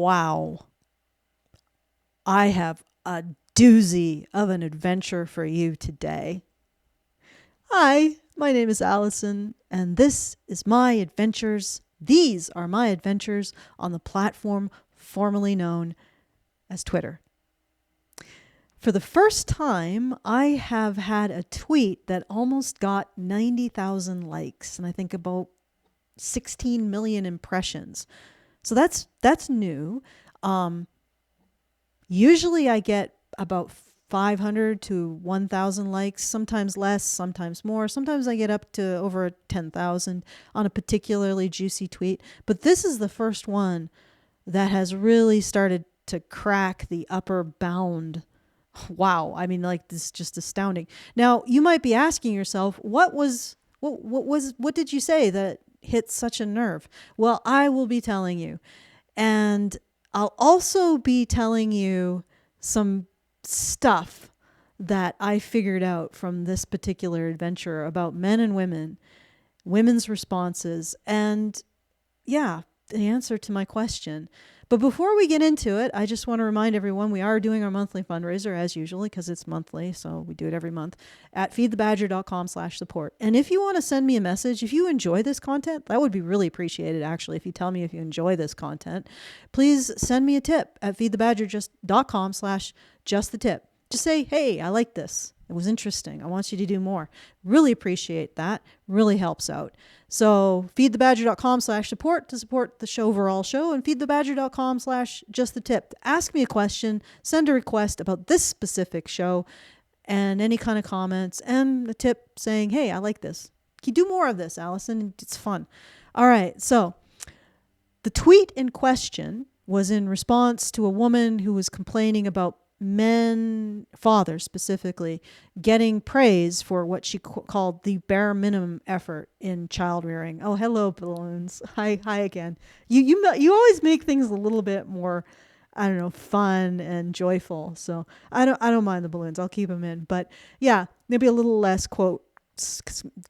Wow. I have a doozy of an adventure for you today. Hi, my name is Allison, and this is my adventures. These are my adventures on the platform formerly known as Twitter. For the first time, I have had a tweet that almost got 90,000 likes and I think about 16 million impressions. So that's new. Um, Usually I get about 500 to 1,000 likes, sometimes less, sometimes more. Sometimes I get up to over 10,000 on a particularly juicy tweet. But this is the first one that has really started to crack the upper bound. Wow. I mean, like, this is just astounding. Now, you might be asking yourself, what did you say that hit such a nerve? Well, I will be telling you. And I'll also be telling you some stuff that I figured out from this particular adventure about men and women, women's responses, and yeah, the answer to my question. But before we get into it, I just want to remind everyone we are doing our monthly fundraiser as usual because it's monthly, so we do it every month at feedthebadger.com/support. And if you want to send me a message, if you enjoy this content, that would be really appreciated actually. If you tell me if you enjoy this content, please send me a tip at feedthebadger.com/justthetip. Just say, hey, I like this. It was interesting. I want you to do more. Really appreciate that. Really helps out. So feedthebadger.com/support to support the overall show, and feedthebadger.com/justthetip. Ask me a question, send a request about this specific show and any kind of comments and a tip saying, hey, I like this. Can you do more of this, Allison? It's fun. All right. So the tweet in question was in response to a woman who was complaining about men, fathers specifically, getting praise for what she called the bare minimum effort in child rearing. Oh, hello, balloons. Hi again. You always make things a little bit more, I don't know, fun and joyful. So I don't mind the balloons. I'll keep them in. But yeah, maybe a little less quote.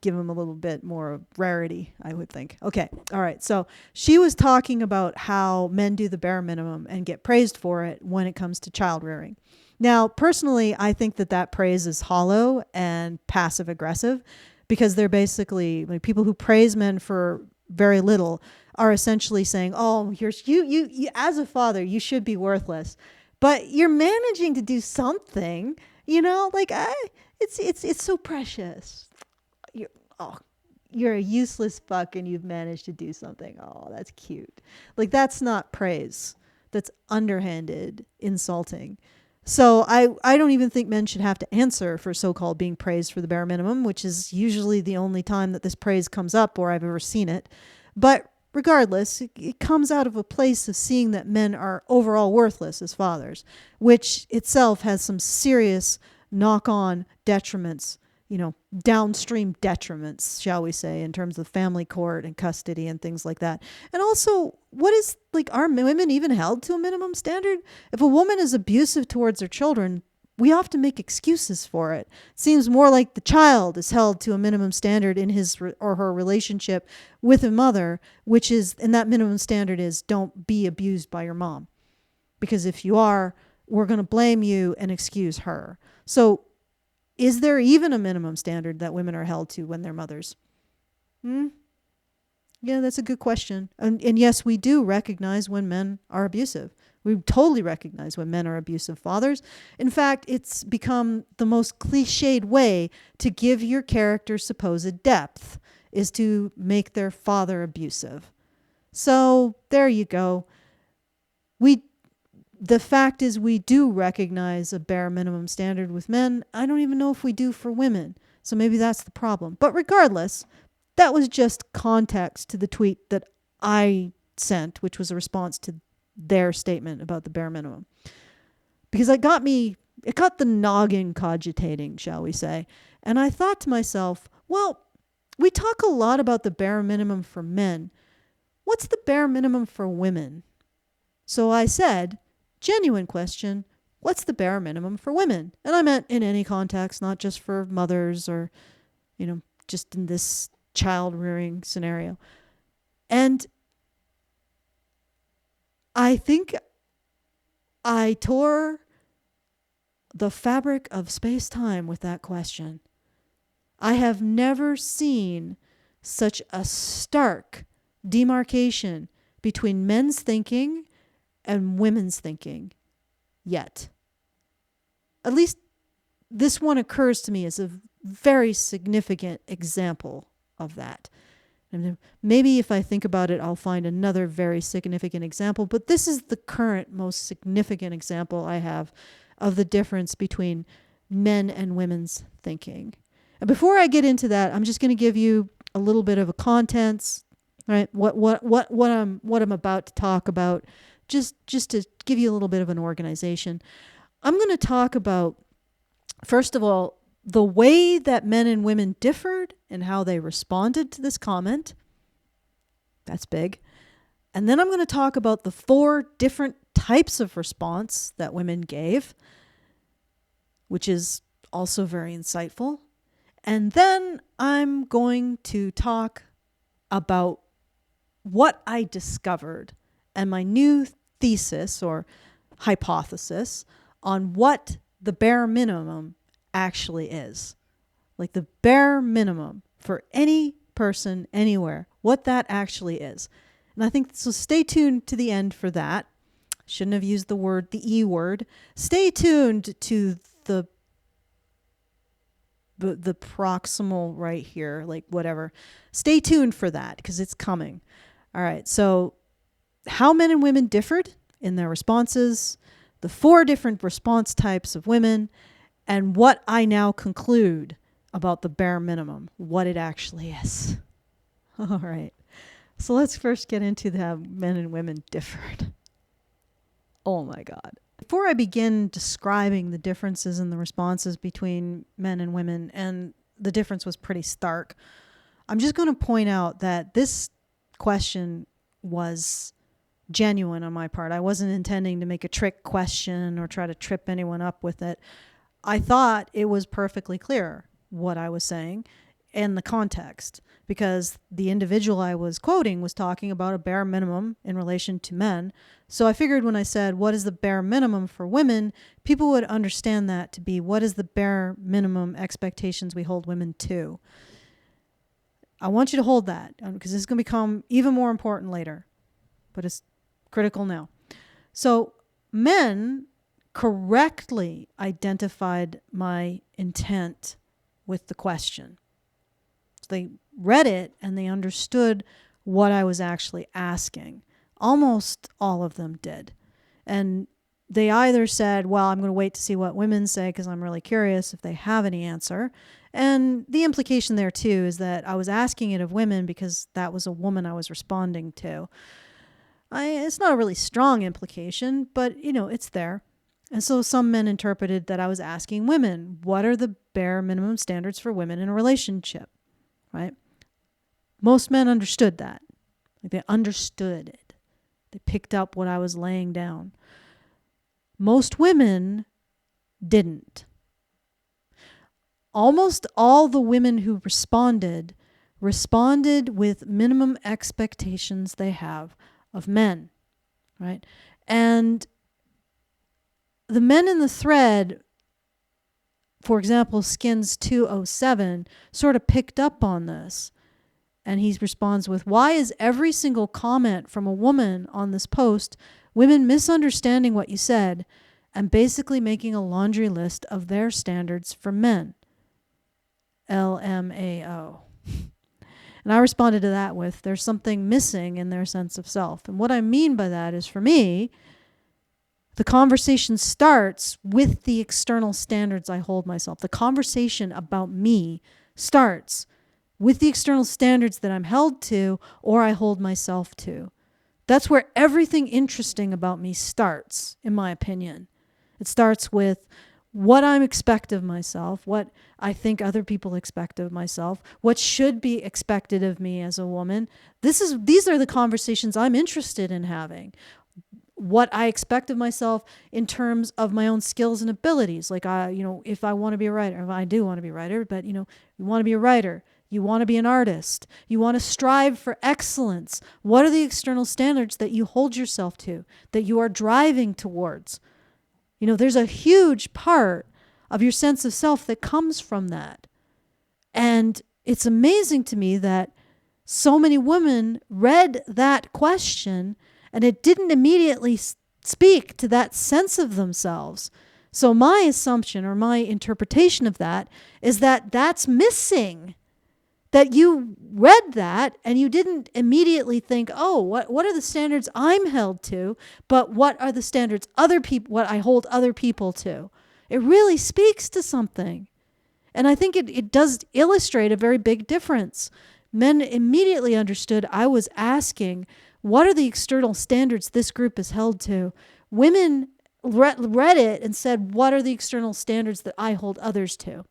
Give them a little bit more rarity, I would think. Okay. All right. So she was talking about how men do the bare minimum and get praised for it when it comes to child rearing. Now, personally, I think that praise is hollow and passive aggressive because they're basically like people who praise men for very little are essentially saying, oh, you as a father, you should be worthless, but you're managing to do something, like it's so precious. You're a useless fuck and you've managed to do something. Oh, that's cute. Like, that's not praise. That's underhanded, insulting. So I don't even think men should have to answer for so-called being praised for the bare minimum, which is usually the only time that this praise comes up or I've ever seen it. But regardless, it comes out of a place of seeing that men are overall worthless as fathers, which itself has some serious knock-on detriments, downstream detriments, shall we say, in terms of family court and custody and things like that. And also, are women even held to a minimum standard? If a woman is abusive towards her children, we often make excuses for it. It seems more like the child is held to a minimum standard in his or her relationship with a mother, and that minimum standard is don't be abused by your mom. Because if you are, we're going to blame you and excuse her. So is there even a minimum standard that women are held to when they're mothers? Yeah, that's a good question. And yes, we do recognize when men are abusive. We totally recognize when men are abusive fathers. In fact, it's become the most cliched way to give your character supposed depth is to make their father abusive. So there you go. The fact is we do recognize a bare minimum standard with men. I don't even know if we do for women. So maybe that's the problem. But regardless, that was just context to the tweet that I sent, which was a response to their statement about the bare minimum. Because it got the noggin cogitating, shall we say. And I thought to myself, well, we talk a lot about the bare minimum for men. What's the bare minimum for women? So I said, genuine question, what's the bare minimum for women? And I meant in any context, not just for mothers or, just in this child rearing scenario. And I think I tore the fabric of space-time with that question. I have never seen such a stark demarcation between men's thinking and women's thinking yet. At least this one occurs to me as a very significant example of that. And maybe if I think about it, I'll find another very significant example, but this is the current most significant example I have of the difference between men and women's thinking. And before I get into that, I'm just going to give you a little bit of a contents, right? What I'm about to talk about, just to give you a little bit of an organization. I'm going to talk about, first of all, the way that men and women differed and how they responded to this comment. That's big. And then I'm going to talk about the 4 different types of response that women gave, which is also very insightful. And then I'm going to talk about what I discovered and my new thesis or hypothesis on what the bare minimum actually is. Like the bare minimum for any person anywhere, what that actually is. And I think, so stay tuned to the end for that. Shouldn't have used the E word. Stay tuned to the proximal right here, like whatever. Stay tuned for that because it's coming. All right. So how men and women differed in their responses, the 4 different response types of women, and what I now conclude about the bare minimum, what it actually is. All right. So let's first get into how men and women differed. Oh my God. Before I begin describing the differences in the responses between men and women, and the difference was pretty stark, I'm just going to point out that this question was genuine on my part. I wasn't intending to make a trick question or try to trip anyone up with it. I thought it was perfectly clear what I was saying and the context, because the individual I was quoting was talking about a bare minimum in relation to men. So I figured when I said, what is the bare minimum for women, people would understand that to be, what is the bare minimum expectations we hold women to? I want you to hold that because this is going to become even more important later, but it's critical now. So men correctly identified my intent with the question. So they read it and they understood what I was actually asking. Almost all of them did. And they either said, well, I'm going to wait to see what women say because I'm really curious if they have any answer. And the implication there too is that I was asking it of women because that was a woman I was responding to. It's not a really strong implication, but it's there. And so some men interpreted that I was asking women, what are the bare minimum standards for women in a relationship, right? Most men understood that. Like they understood it. They picked up what I was laying down. Most women didn't. Almost all the women who responded with minimum expectations they have of men, right? And the men in the thread, for example, Skins 207, sort of picked up on this. And he responds with, why is every single comment from a woman on this post women misunderstanding what you said and basically making a laundry list of their standards for men? LMAO. And I responded to that with, there's something missing in their sense of self. And what I mean by that is, for me, the conversation starts with the external standards I hold myself. The conversation about me starts with the external standards that I'm held to or I hold myself to. That's where everything interesting about me starts, in my opinion. It starts with what I expect of myself, what I think other people expect of myself, what should be expected of me as a woman. These are the conversations I'm interested in having. What I expect of myself in terms of my own skills and abilities. Like, if I want to be a writer, if I do want to be a writer, but you want to be a writer, you want to be an artist, you want to strive for excellence. What are the external standards that you hold yourself to, that you are driving towards? There's a huge part of your sense of self that comes from that. And it's amazing to me that so many women read that question and it didn't immediately speak to that sense of themselves. So my assumption or my interpretation of that is that that's missing. That you read that and you didn't immediately think, oh, what are the standards I'm held to, but what are the standards what I hold other people to? It really speaks to something. And I think it does illustrate a very big difference. Men immediately understood I was asking, what are the external standards this group is held to? Women read it and said, what are the external standards that I hold others to?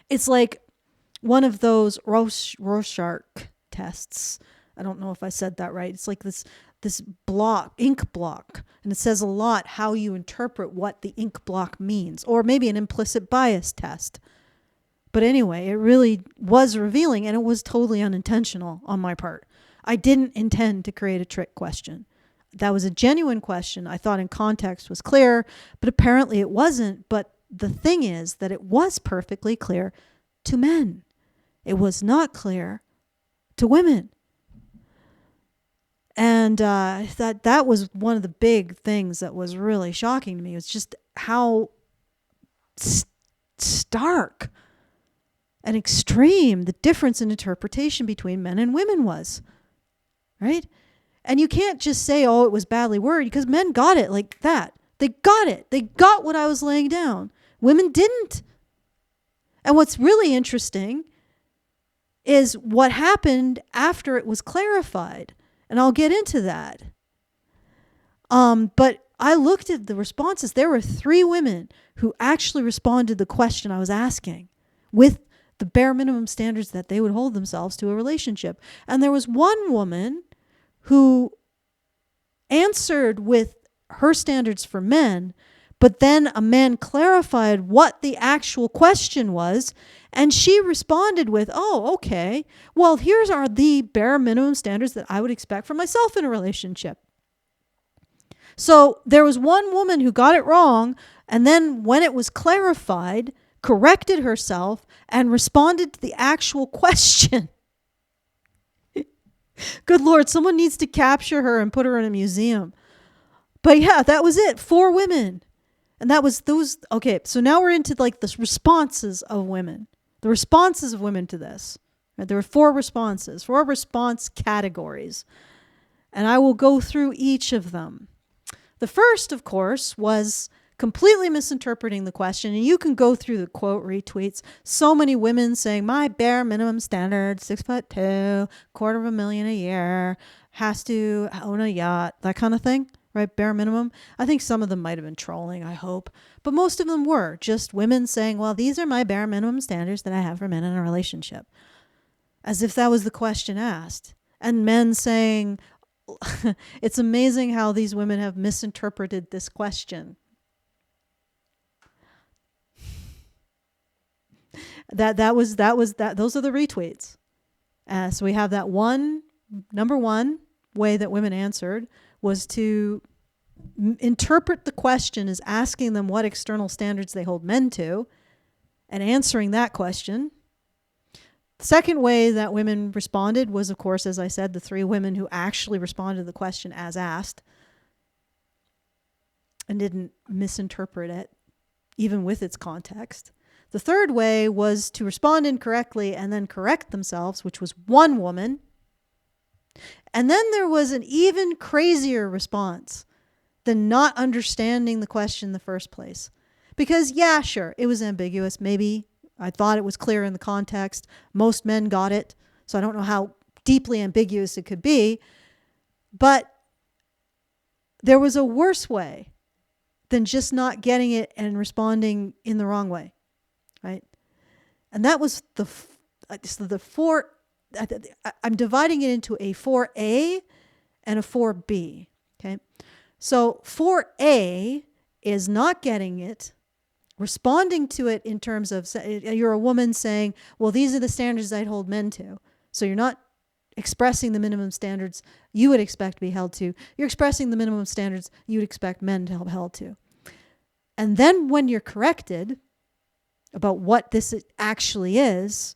It's like one of those Rorschach tests. I don't know if I said that right. It's like this ink block, and it says a lot how you interpret what the ink block means, or maybe an implicit bias test. But anyway, it really was revealing, and it was totally unintentional on my part. I didn't intend to create a trick question. That was a genuine question. I thought in context was clear, but apparently it wasn't. But the thing is that it was perfectly clear to men. It was not clear to women. And that was one of the big things that was really shocking to me. It was just how stark and extreme the difference in interpretation between men and women was, right? And you can't just say, oh, it was badly worded, because men got it like that. They got it. They got what I was laying down. Women didn't. And what's really interesting is what happened after it was clarified. And I'll get into that. But I looked at the responses. There were 3 women who actually responded to the question I was asking with the bare minimum standards that they would hold themselves to a relationship. And there was one woman who answered with her standards for men, but then a man clarified what the actual question was, and she responded with, oh, okay, well, here's are the bare minimum standards that I would expect from myself in a relationship. So there was one woman who got it wrong, and then when it was clarified, corrected herself and responded to the actual question. Good Lord, someone needs to capture her and put her in a museum. But yeah, that was it. 4 women. And that was those. Okay, so now we're into like the responses of women. The responses of women to this. Right? There were 4 responses, 4 response categories. And I will go through each of them. The first, of course, was completely misinterpreting the question. And you can go through the quote retweets. So many women saying, my bare minimum standard, 6'2", $250,000 a year, has to own a yacht, that kind of thing, right? Bare minimum. I think some of them might have been trolling, I hope. But most of them were just women saying, well, these are my bare minimum standards that I have for men in a relationship. As if that was the question asked. And men saying, it's amazing how these women have misinterpreted this question. Those are the retweets. So we have that number one way that women answered was to interpret the question as asking them what external standards they hold men to and answering that question. The second way that women responded was, of course, as I said, the 3 women who actually responded to the question as asked and didn't misinterpret it, even with its context. The third way was to respond incorrectly and then correct themselves, which was 1 woman. And then there was an even crazier response than not understanding the question in the first place. Because, yeah, sure, it was ambiguous. Maybe I thought it was clear in the context. Most men got it, so I don't know how deeply ambiguous it could be. But there was a worse way than just not getting it and responding in the wrong way. Right? And that was the 4, I'm dividing it into a 4A and a 4B. Okay. So 4A is not getting it, responding to it in terms of, you're a woman saying, well, these are the standards I'd hold men to. So you're not expressing the minimum standards you would expect to be held to. You're expressing the minimum standards you would expect men to be held to. And then when you're corrected about what this actually is,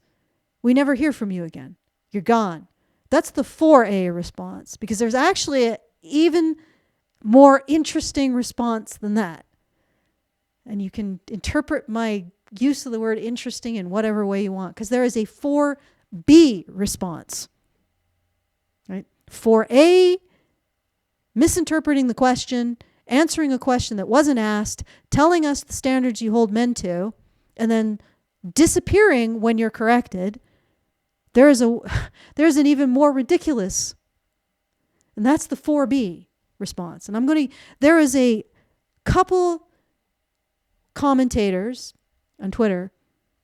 we never hear from you again. You're gone. That's the 4A response, because there's actually an even more interesting response than that. And you can interpret my use of the word interesting in whatever way you want, because there is a 4B response. Right? 4A, misinterpreting the question, answering a question that wasn't asked, telling us the standards you hold men to, and then disappearing when you're corrected. There's an even more ridiculous, and that's the 4B response. And there is a couple commentators on Twitter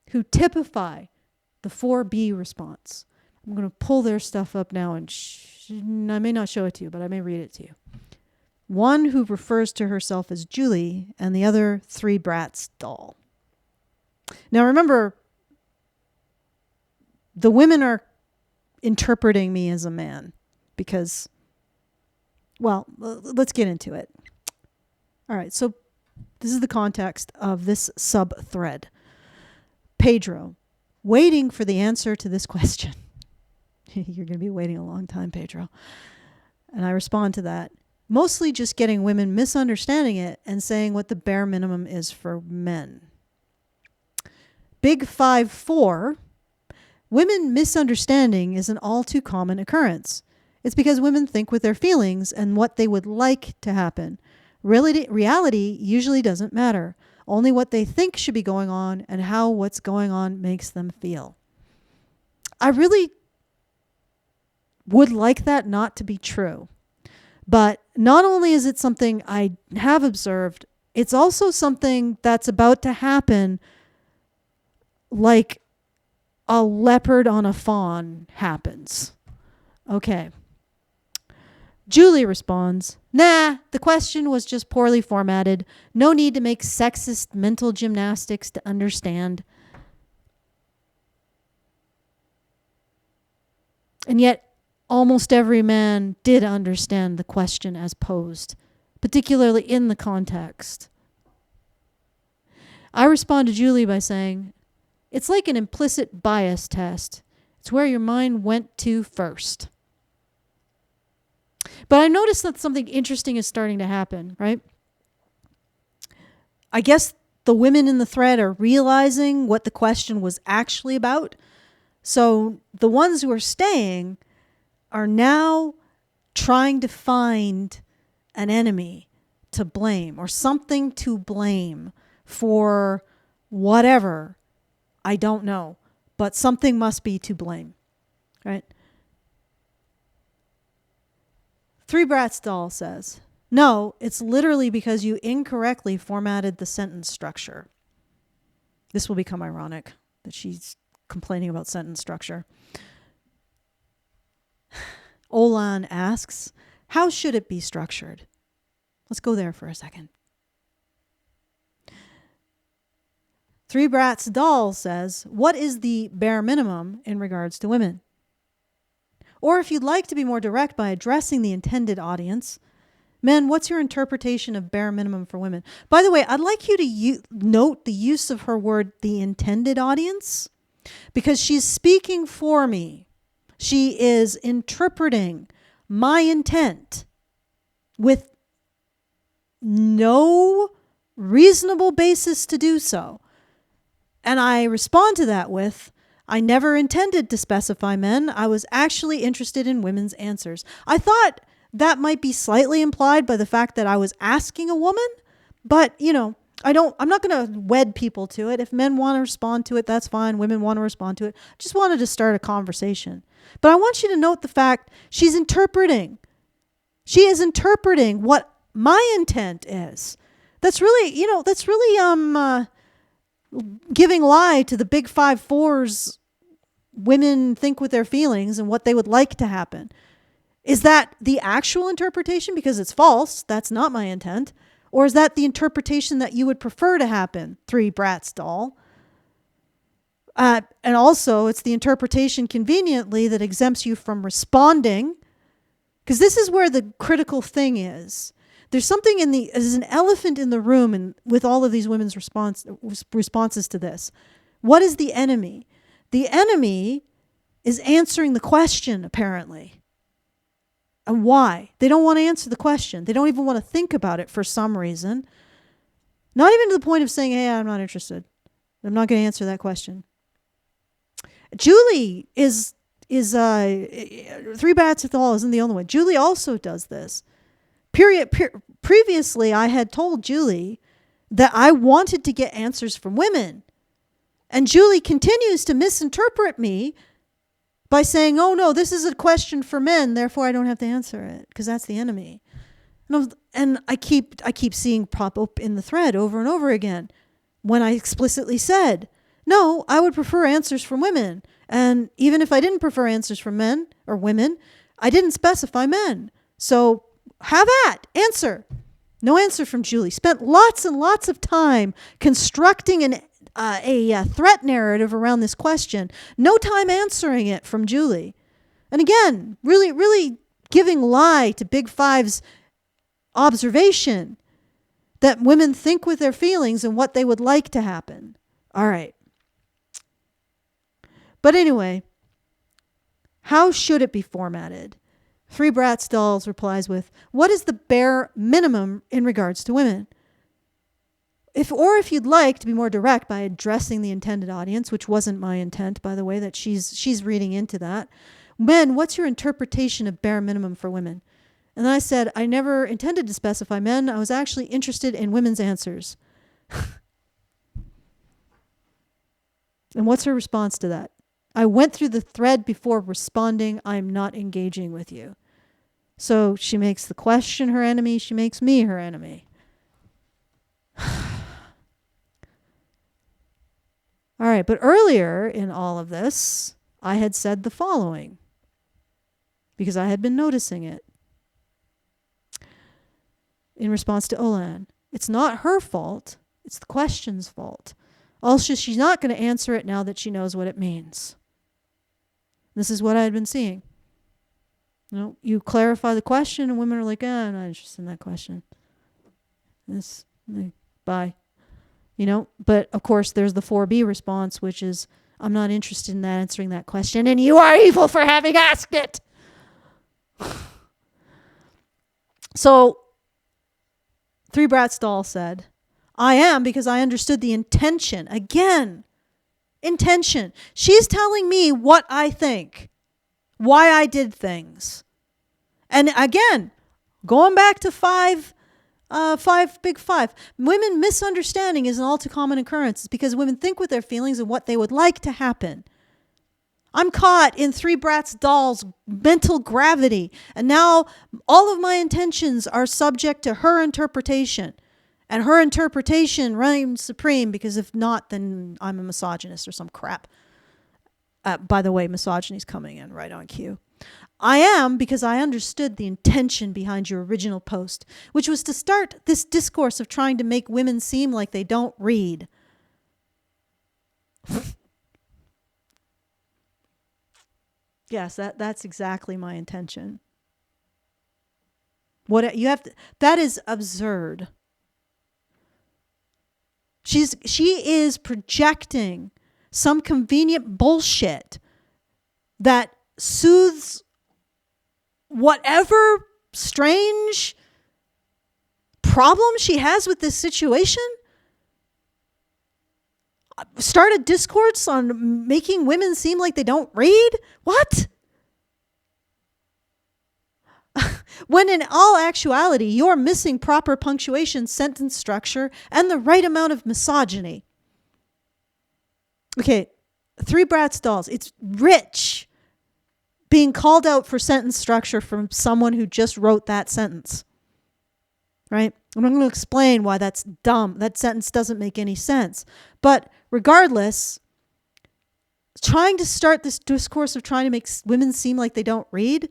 who typify the 4B response. I'm going to pull their stuff up now, and I may not show it to you, but I may read it to you. One who refers to herself as Julie, and the other Three Brats doll. Now remember, the women are interpreting me as a man because, well, let's get into it. All right, so this is the context of this sub-thread. Pedro, waiting for the answer to this question. You're going to be waiting a long time, Pedro. And I respond to that. Mostly just getting women misunderstanding it and saying what the bare minimum is for men. Big 5-4, women misunderstanding is an all too common occurrence. It's because women think with their feelings and what they would like to happen. Reality usually doesn't matter. Only what they think should be going on and how what's going on makes them feel. I really would like that not to be true. But not only is it something I have observed, it's also something that's about to happen, like a leopard on a fawn happens. Okay. Julie responds, nah, the question was just poorly formatted. No need to make sexist mental gymnastics to understand. And yet, almost every man did understand the question as posed, particularly in the context. I respond to Julie by saying, it's like an implicit bias test. It's where your mind went to first. But I noticed that something interesting is starting to happen, right? I guess the women in the thread are realizing what the question was actually about. So the ones who are staying are now trying to find an enemy to blame or something to blame for whatever. I don't know, but something must be to blame, right? Three Brats doll says, no, it's literally because you incorrectly formatted the sentence structure. This will become ironic that she's complaining about sentence structure. Olan asks, how should it be structured? Let's go there for a second. Three Brats doll says, what is the bare minimum in regards to women? Or if you'd like to be more direct by addressing the intended audience, men, what's your interpretation of bare minimum for women? By the way, I'd like you to note the use of her word, the intended audience, because she's speaking for me. She is interpreting my intent with no reasonable basis to do so. And I respond to that with, I never intended to specify men. I was actually interested in women's answers. I thought that might be slightly implied by the fact that I was asking a woman, but I'm not going to wed people to it. If men want to respond to it, that's fine. Women want to respond to it. I just wanted to start a conversation. But I want you to note the fact she's interpreting. She is interpreting what my intent is. That's really giving lie to the big 5-4's women think with their feelings and what they would like to happen. Is that the actual interpretation? Because it's false. That's not my intent. Or is that the interpretation that you would prefer to happen? Three Brats doll. And also, it's the interpretation conveniently that exempts you from responding. Because this is where the critical thing is. there's something there's an elephant in the room and with all of these women's responses to this. What is the enemy? The enemy is answering the question, apparently. And why? They don't want to answer the question. They don't even want to think about it for some reason. Not even to the point of saying, hey, I'm not interested. I'm not going to answer that question. Julie is Three Bats at the Hall isn't the only one. Julie also does this. Previously, I had told Julie that I wanted to get answers from women. And Julie continues to misinterpret me by saying, oh no, this is a question for men, therefore I don't have to answer it, because that's the enemy. And I keep seeing pop up in the thread over and over again when I explicitly said, no, I would prefer answers from women. And even if I didn't prefer answers from men or women, I didn't specify men. So have at, answer. No answer from Julie. Spent lots and lots of time constructing a threat narrative around this question. No time answering it from Julie. And again, really, really giving lie to Big Five's observation that women think with their feelings and what they would like to happen. All right. But anyway, how should it be formatted? Three Bratz Dolls replies with, what is the bare minimum in regards to women? If you'd like to be more direct by addressing the intended audience, which wasn't my intent, by the way, that she's reading into that. Men, what's your interpretation of bare minimum for women? And I said, I never intended to specify men. I was actually interested in women's answers. And what's her response to that? I went through the thread before responding. I'm not engaging with you. So she makes the question her enemy. She makes me her enemy. All right, but earlier in all of this, I had said the following because I had been noticing it. In response to Olan, it's not her fault. It's the question's fault. Also, she's not going to answer it now that she knows what it means. This is what I had been seeing. You clarify the question and women are like, I'm not interested in that question. Bye. But of course there's the 4B response, which is, I'm not interested in answering that question and you are evil for having asked it. So Three Bratz Doll said, I am because I understood the intention. Again, intention. She's telling me what I think, why I did things. And again, going back to Big Five, women misunderstanding is an all too common occurrence. It's because women think with their feelings and what they would like to happen. I'm caught in Three Bratz Doll's mental gravity, and now all of my intentions are subject to her interpretation. And her interpretation reigns supreme, because if not, then I'm a misogynist or some crap. By the way, misogyny's coming in right on cue. I am because I understood the intention behind your original post, which was to start this discourse of trying to make women seem like they don't read. Yes, that's exactly my intention. That is absurd. She is projecting some convenient bullshit that soothes whatever strange problem she has with this situation. Start a discourse on making women seem like they don't read? What? When in all actuality, you're missing proper punctuation, sentence structure, and the right amount of misogyny. Okay, Three Bratz Dolls. It's rich being called out for sentence structure from someone who just wrote that sentence. Right? I'm not going to explain why that's dumb. That sentence doesn't make any sense. But regardless, trying to start this discourse of trying to make women seem like they don't read.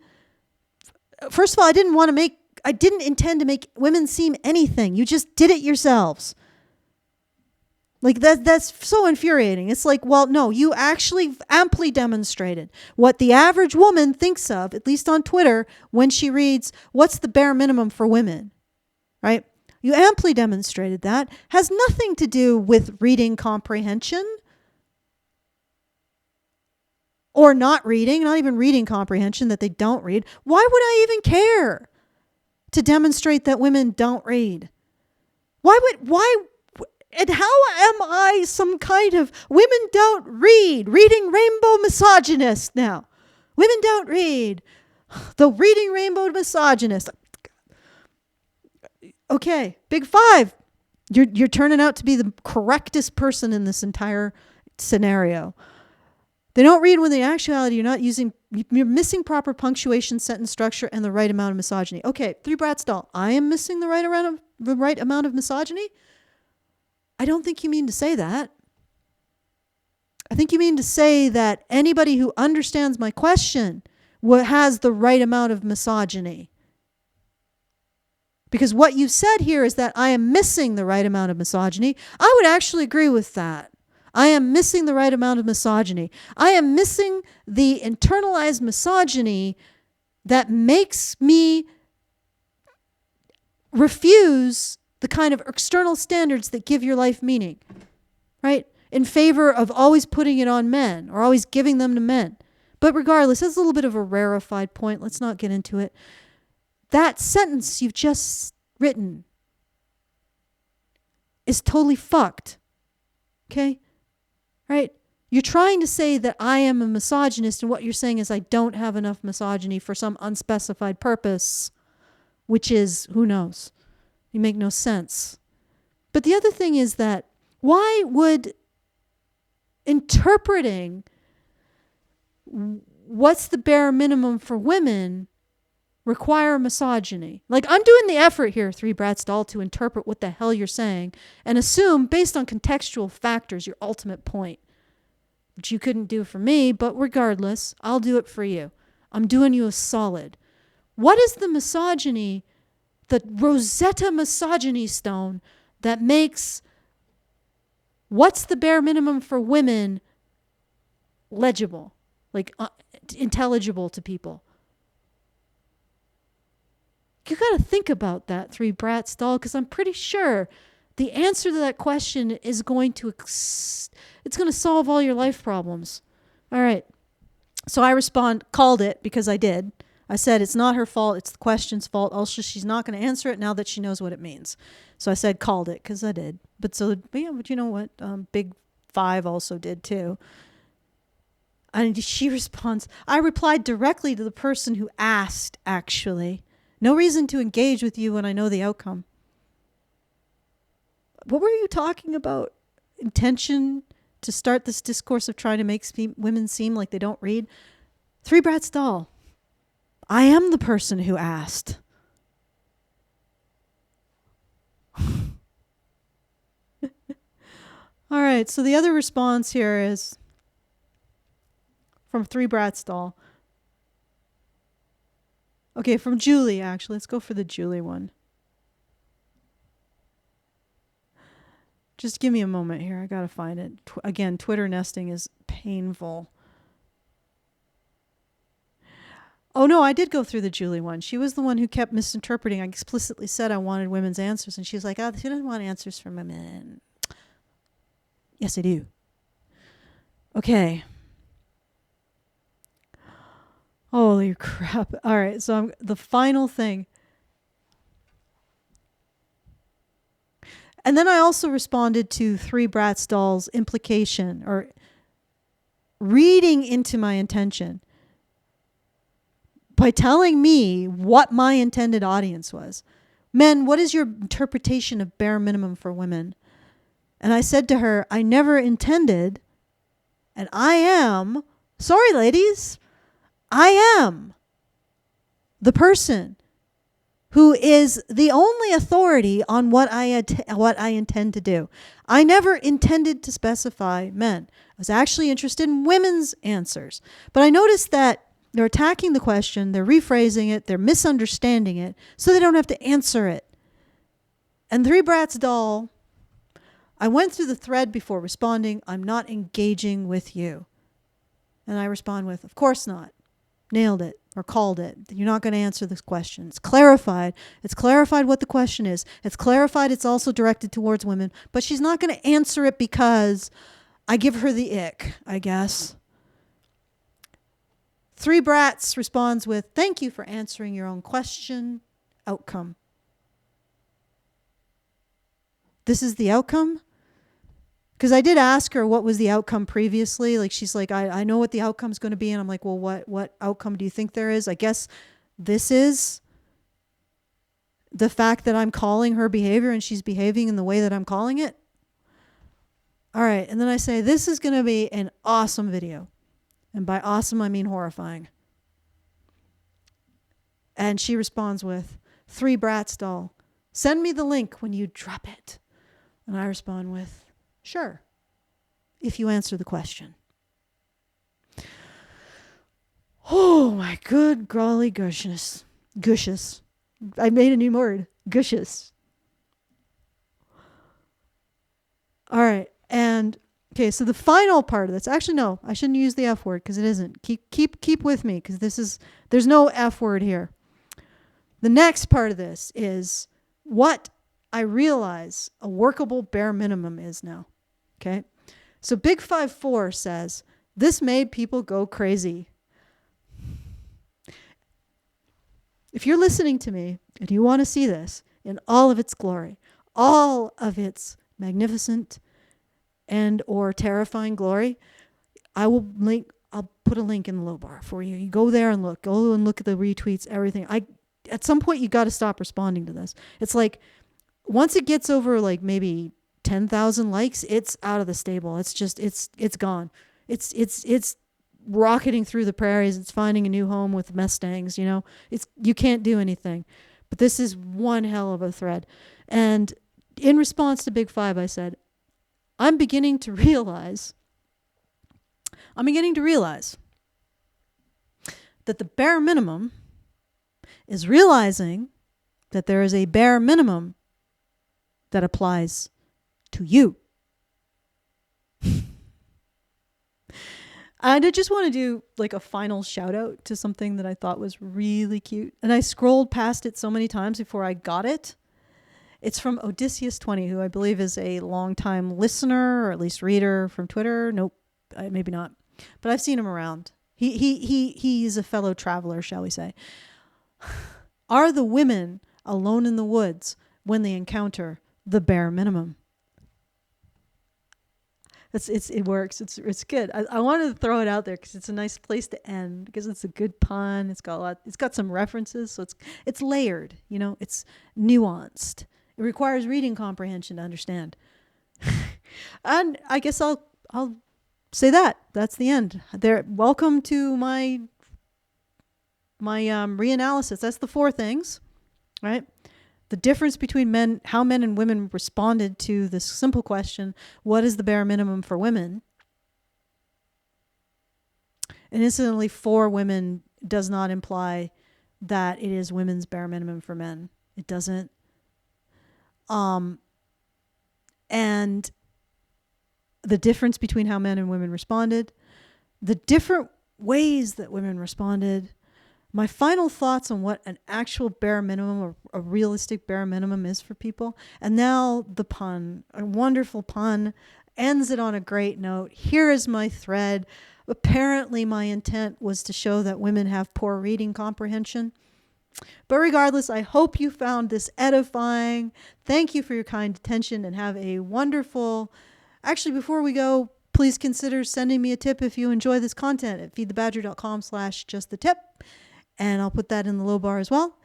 First of all, I didn't intend to make women seem anything. You just did it yourselves. Like that's so infuriating. It's like, well, no, you actually amply demonstrated what the average woman thinks of, at least on Twitter, when she reads, what's the bare minimum for women? right? You amply demonstrated that. Has nothing to do with reading comprehension or not reading, not even reading comprehension that they don't read. Why would I even care to demonstrate that women don't read? And how am I some kind of women don't read, reading rainbow misogynist now? Women don't read. The reading rainbow misogynist. Okay, big five. You're turning out to be the correctest person in this entire scenario. They don't read when in actuality you're missing proper punctuation, sentence structure, and the right amount of misogyny. Okay, 3 Bratz doll. I am missing the right amount of misogyny? I don't think you mean to say that. I think you mean to say that anybody who understands my question has the right amount of misogyny. Because what you said here is that I am missing the right amount of misogyny. I would actually agree with that. I am missing the right amount of misogyny. I am missing the internalized misogyny that makes me refuse the kind of external standards that give your life meaning, right? In favor of always putting it on men or always giving them to men. But regardless, that's a little bit of a rarefied point. Let's not get into it. That sentence you've just written is totally fucked. Okay? Right? You're trying to say that I am a misogynist, and what you're saying is I don't have enough misogyny for some unspecified purpose, which is, who knows? You make no sense. But the other thing is that why would interpreting what's the bare minimum for women require misogyny? Like, I'm doing the effort here, 3 Bratz doll, to interpret what the hell you're saying and assume, based on contextual factors, your ultimate point, which you couldn't do for me, but regardless, I'll do it for you. I'm doing you a solid. What is the misogyny, the Rosetta misogyny stone that makes what's the bare minimum for women legible, like intelligible to people? You got to think about that, 3 Bratz doll, because I'm pretty sure the answer to that question is going to it's going to solve all your life problems. All right. So I called it, because I did. I said it's not her fault, it's the question's fault. Also, she's not going to answer it now that she knows what it means. So I said called it, because I did. But you know what? Big 5 also did too. And she responds, I replied directly to the person who asked, actually. No reason to engage with you when I know the outcome. What were you talking about? Intention to start this discourse of trying to make women seem like they don't read? 3 Bratz doll. I am the person who asked. All right, so the other response here is from 3 Bratz doll. Okay, from Julie, actually. Let's go for the Julie one. Just give me a moment here. I got to find it. Again, Twitter nesting is painful. Oh, no, I did go through the Julie one. She was the one who kept misinterpreting. I explicitly said I wanted women's answers, and she was like, oh, she doesn't want answers from women. Yes, I do. Okay. Holy crap. All right, so the final thing. And then I also responded to 3 Bratz doll's implication or reading into my intention by telling me what my intended audience was. Men, what is your interpretation of bare minimum for women? And I said to her, I never intended, and I am, sorry ladies, I am the person who is the only authority on what I intend to do. I never intended to specify men. I was actually interested in women's answers. But I noticed that they're attacking the question, they're rephrasing it, they're misunderstanding it, so they don't have to answer it. And 3 Bratz doll, I went through the thread before responding, I'm not engaging with you. And I respond with, of course not. nailed it or called it. You're not going to answer this question. It's clarified. It's clarified what the question is. It's clarified it's also directed towards women, but she's not going to answer it because I give her the ick, I guess. Three Brats responds with, thank you for answering your own question. Outcome. This is the outcome? Because I did ask her what was the outcome previously. Like, she's like, I know what the outcome's going to be. And I'm like, well, what outcome do you think there is? I guess this is the fact that I'm calling her behavior and she's behaving in the way that I'm calling it. All right. And then I say, this is going to be an awesome video. And by awesome, I mean horrifying. And she responds with, Three Brats doll. Send me the link when you drop it. And I respond with, sure, if you answer the question. Oh my good golly gushness. Gushes. I made a new word. Gushes. All right. And okay, so the final part of this, actually no, I shouldn't use the F word because it isn't. Keep with me because there's no F word here. The next part of this is what I realize a workable bare minimum is now. Okay. So Big 5-4 says, this made people go crazy. If you're listening to me and you want to see this in all of its glory, all of its magnificent and or terrifying glory, I'll put a link in the low bar for you. You go there and look. Go and look at the retweets, everything. At some point you got to stop responding to this. It's like once it gets over like maybe 10,000 likes, it's out of the stable. It's just it's gone. It's rocketing through the prairies. It's finding a new home with Mustangs, you know. You can't do anything. But this is one hell of a thread. And in response to Big 5, I said, I'm beginning to realize that the bare minimum is realizing that there is a bare minimum that applies to you. And I just want to do like a final shout out to something that I thought was really cute. And I scrolled past it so many times before I got it. It's from Odysseus20, who I believe is a longtime listener or at least reader from Twitter. Nope, maybe not. But I've seen him around. He's a fellow traveler, shall we say. Are the women alone in the woods when they encounter the bare minimum? It works. It's good. I wanted to throw it out there because it's a nice place to end because it's a good pun. It's got some references, so it's layered. You know, it's nuanced. It requires reading comprehension to understand. And I guess I'll say that. That's the end. Welcome to my reanalysis. That's the 4 things, right? The difference between how men and women responded to this simple question, what is the bare minimum for women? And incidentally, for women does not imply that it is women's bare minimum for men. It doesn't. And the difference between how men and women responded, the different ways that women responded, my final thoughts on what an actual bare minimum or a realistic bare minimum is for people. And now the pun, a wonderful pun, ends it on a great note. Here is my thread. Apparently my intent was to show that women have poor reading comprehension. But regardless, I hope you found this edifying. Thank you for your kind attention and have a wonderful... Actually, before we go, please consider sending me a tip if you enjoy this content at feedthebadger.com/justthetip. And I'll put that in the low bar as well.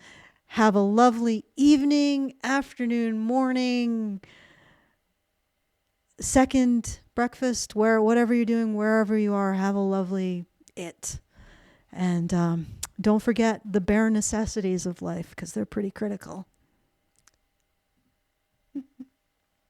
Have a lovely evening, afternoon, morning, second breakfast, whatever you're doing, wherever you are, have a lovely it. And don't forget the bare necessities of life because they're pretty critical.